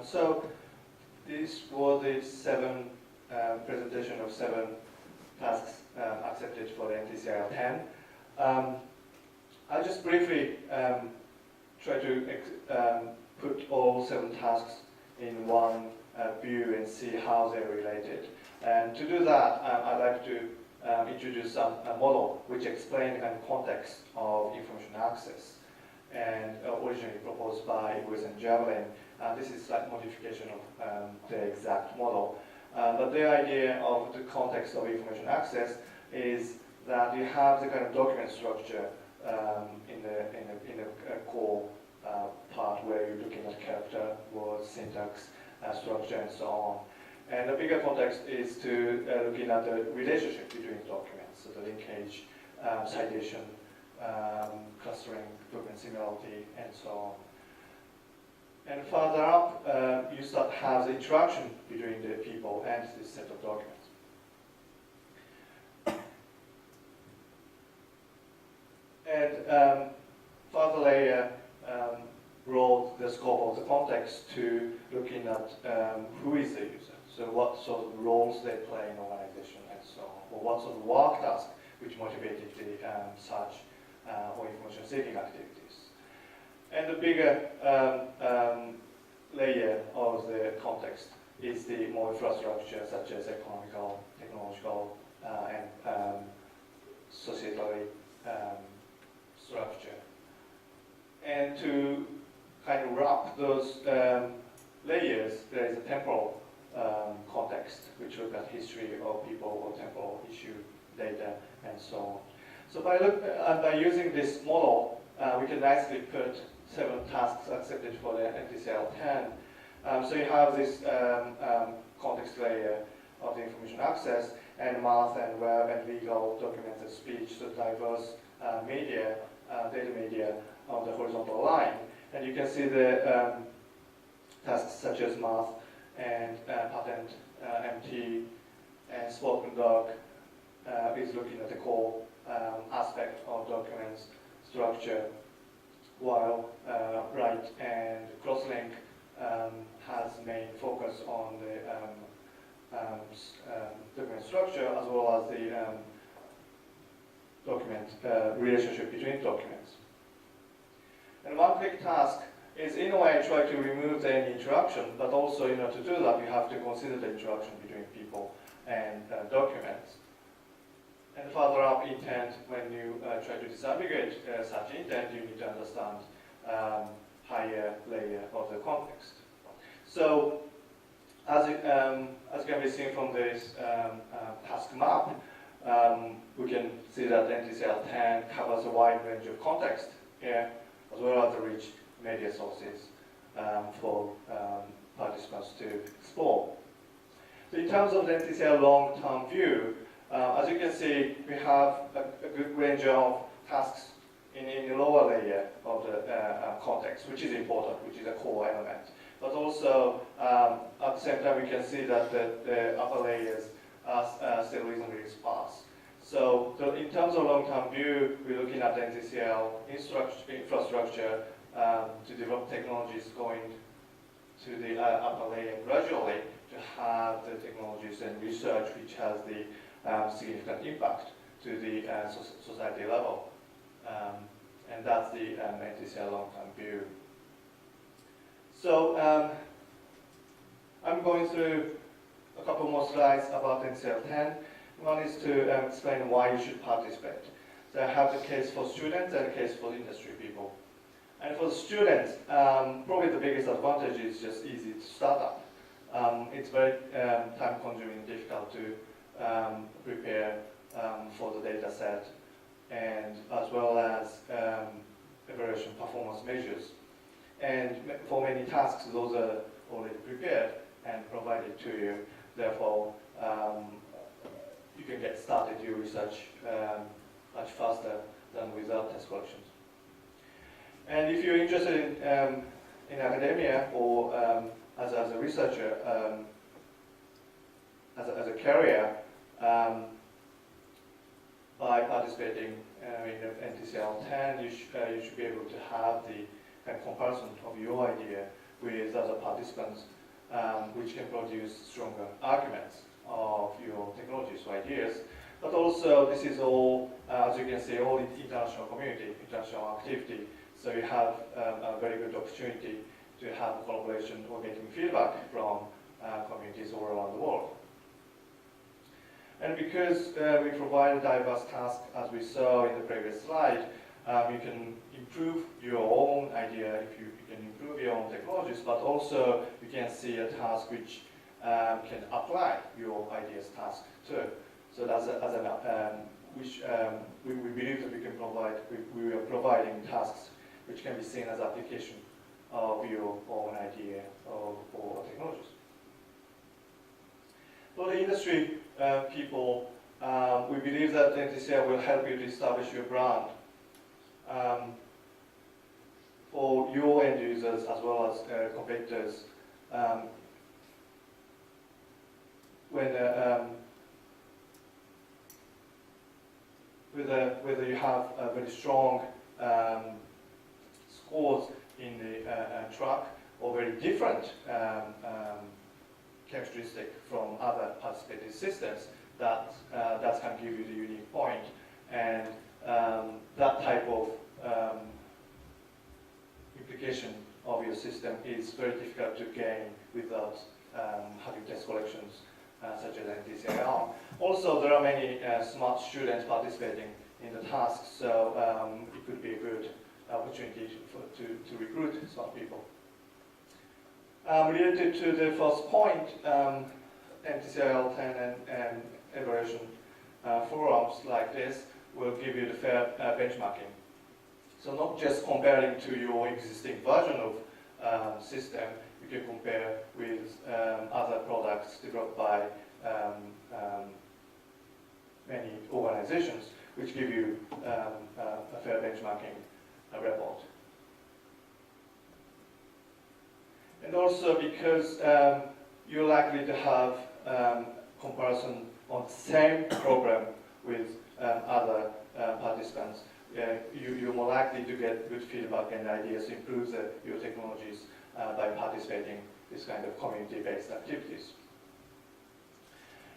So these were the presentation of 7 tasks accepted for the NTCIR-10. I'll just briefly try to put all 7 tasks in one view and see how they're related. And to do that, I'd like to introduce a model which explains the kind of context of information access, and originally proposed by Lewis and Javelin. This is like modification of the exact model. But the idea of the context of information access is that you have the kind of document structure in the core part where you're looking at character, words, syntax, structure, and so on. And the bigger context is to looking at the relationship between documents, so the linkage, citation, clustering, document similarity, and so on. And further up, you start to have the interaction between the people and this set of documents. And further layer broad the scope of the context to looking at who is the user. So what sort of roles they play in organization and so on, or what sort of work task which motivated the search or information seeking activities. And the bigger layer of the context is the more infrastructure, such as economical, technological, and societally structure. And to kind of wrap those layers, there is a temporal context, which look at history of people or temporal issue data and so on. So by using this model, we can nicely put 7 tasks accepted for the NTCIR-10. So you have this context layer of the information access, and math and web and legal, documents and speech, so diverse media, data media on the horizontal line. And you can see the tasks such as math and patent, MT, and spoken doc is looking at the core aspect of documents structure, while write and crosslink has main focus on the document structure as well as the document relationship between documents. And one-click task is in a way try to remove any interaction, but also to do that you have to consider the interaction between people and documents. And further up, intent, when you try to disaggregate such intent, you need to understand higher layer of the context. So, as can be seen from this task map, we can see that NTCIR-10 covers a wide range of context here, as well as the rich media sources for participants to explore. So in terms of the NTCIR long-term view, as you can see, we have a good range of tasks in the lower layer of the context, which is important, which is a core element. But also, at the same time, we can see that the upper layers are still reasonably sparse. So in terms of long-term view, we're looking at the NTCIR infrastructure to develop technologies going to the upper layer gradually to have the technologies and research which has the significant impact to the society level. And that's the NTCIR long-term view. So I'm going through a couple more slides about NTCIR-10. One is to explain why you should participate. So I have the case for students and a case for industry people. And for the students, probably the biggest advantage is just easy to start up. It's very time-consuming and difficult to prepare for the data set, and as well as evaluation performance measures. And for many tasks, those are already prepared and provided to you. Therefore, you can get started your research much faster than without test collections. And if you're interested in academia or as a researcher, as a career, by participating in the NTCIR-10, you should be able to have the comparison of your idea with other participants, which can produce stronger arguments of your technologies or ideas. But also, this is all, as you can see, all international community, international activity. So you have a very good opportunity to have collaboration or getting feedback from communities all around the world. And because we provide a diverse task, as we saw in the previous slide, you can improve your own idea if you can improve your own technologies, but also you can see a task which can apply your ideas task too. So that's we believe that we can provide, we are providing tasks which can be seen as application of your own idea or technologies. For the industry people, we believe that NTCIR will help you to establish your brand for your end users as well as competitors. Whether you have very strong scores in the track or very different characteristic from other participating systems, that can give you the unique point. And that type of implication of your system is very difficult to gain without having test collections such as NTCIR. Also, there are many smart students participating in the tasks, so it could be a good opportunity to recruit smart people. Related to the first point, NTCIR-10 and evaluation forums like this will give you the fair benchmarking. So not just comparing to your existing version of system, you can compare with other products developed by many organizations, which give you a fair benchmarking report. And also because you're likely to have comparison on the same program with other participants, you're more likely to get good feedback and ideas to improve your technologies by participating in this kind of community-based activities.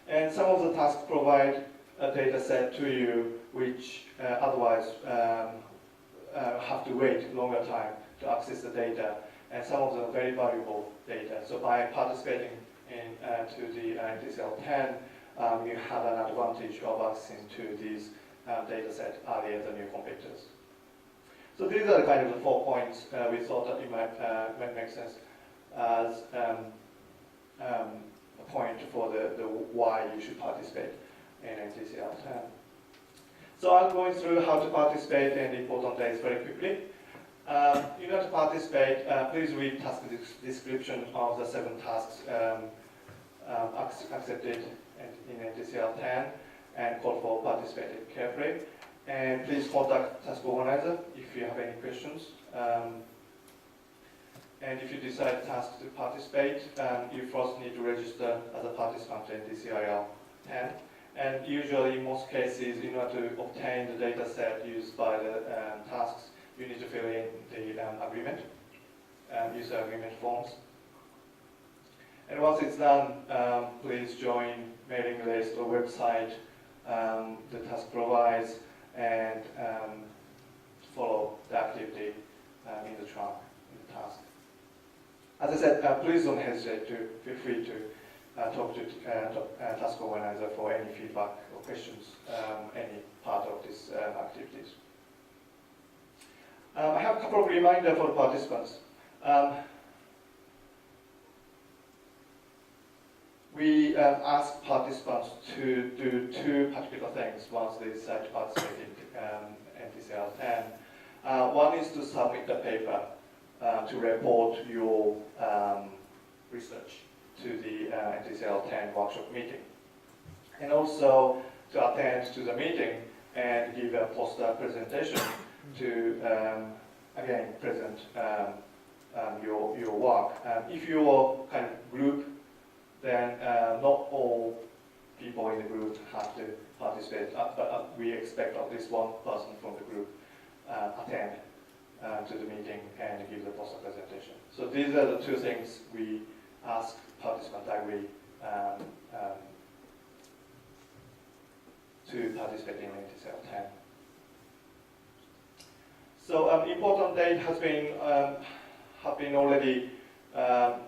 And some of the tasks provide a data set to you which otherwise have to wait longer time to access the data, and some of them are very valuable data. So by participating to the NTCIR-10, you have an advantage of accessing to these data set earlier than your competitors. So these are kind of the 4 points we thought that it might make sense as a point for the why you should participate in NTCIR-10. So I'm going through how to participate and the important days very quickly. In order to participate, please read task description of the 7 tasks accepted in NTCIR-10 and call for participating carefully. And please contact task organizer if you have any questions. And if you decide task to participate, you first need to register as a participant in NTCIR-10. And usually, in most cases, in order to obtain the data set used by the tasks, you need to fill in the agreement, user agreement forms. And once it's done, please join mailing list or website the task provides and follow the activity in the track, in the task. As I said, please don't hesitate to feel free to talk to task organizer for any feedback or questions, any part of these activities. I have a couple of reminders for the participants. We ask participants to do 2 particular things once they decide to participate in NTCIR-10. One is to submit the paper to report your research to the NTCIR-10 workshop meeting. And also to attend to the meeting and give a poster presentation to, again, present your work. If you're kind of group, then not all people in the group have to participate, but we expect at least one person from the group attend to the meeting and give the poster presentation. So these are the two things we ask participants to participate in NTCIR-10. So important date have been already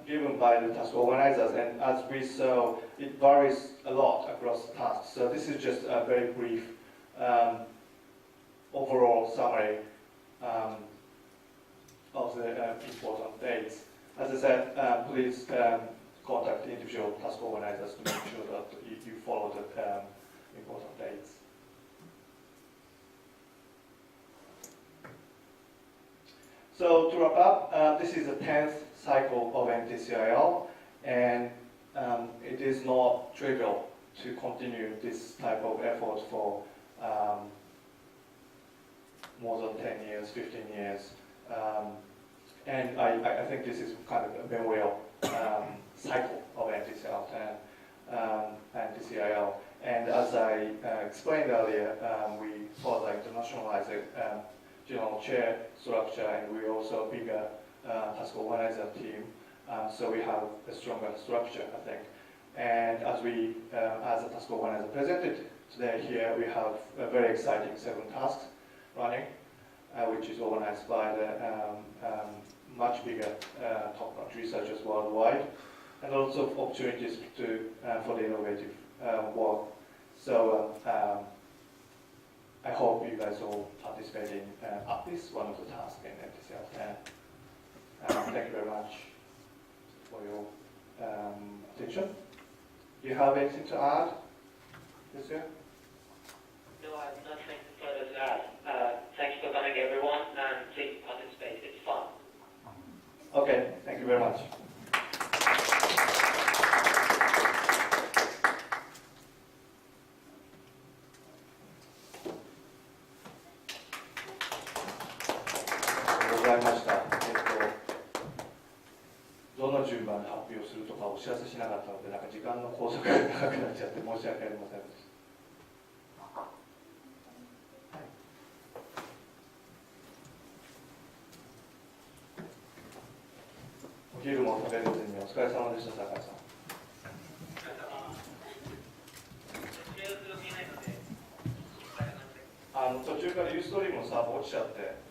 given by the task organizers, and as we saw, it varies a lot across tasks. So this is just a very brief overall summary of the important dates. As I said, please contact individual task organizers to make sure that you follow the important dates. So to wrap up, this is the 10th cycle of NTCIR, and it is not trivial to continue this type of effort for more than 10 years, 15 years. And I think this is kind of a memorial cycle of NTCIR-10, NTCIR. And as I explained earlier, we further internationalize the general chair structure, and we also a bigger task organizer team. So we have a stronger structure, I think. And as we, as a task organizer presented today here, we have a very exciting 7 tasks running, which is organized by the much bigger top-notch researchers worldwide, and also opportunities for the innovative work. So I hope you guys all participate in at least one of the tasks in NTCIR-10. Thank you very much for your attention. Do you have anything to add this year? No, I have nothing further to add. Thanks for coming, everyone, and please participate. It's fun. Okay, thank you very much. どの順番で発表するとかお知らせしなかったので、なんか時間の拘束が長くなっちゃって申し訳ありませんでした。お昼も食べれずにお疲れ様でした、酒井さん。途中からユーストリームのサーバー落ちちゃって。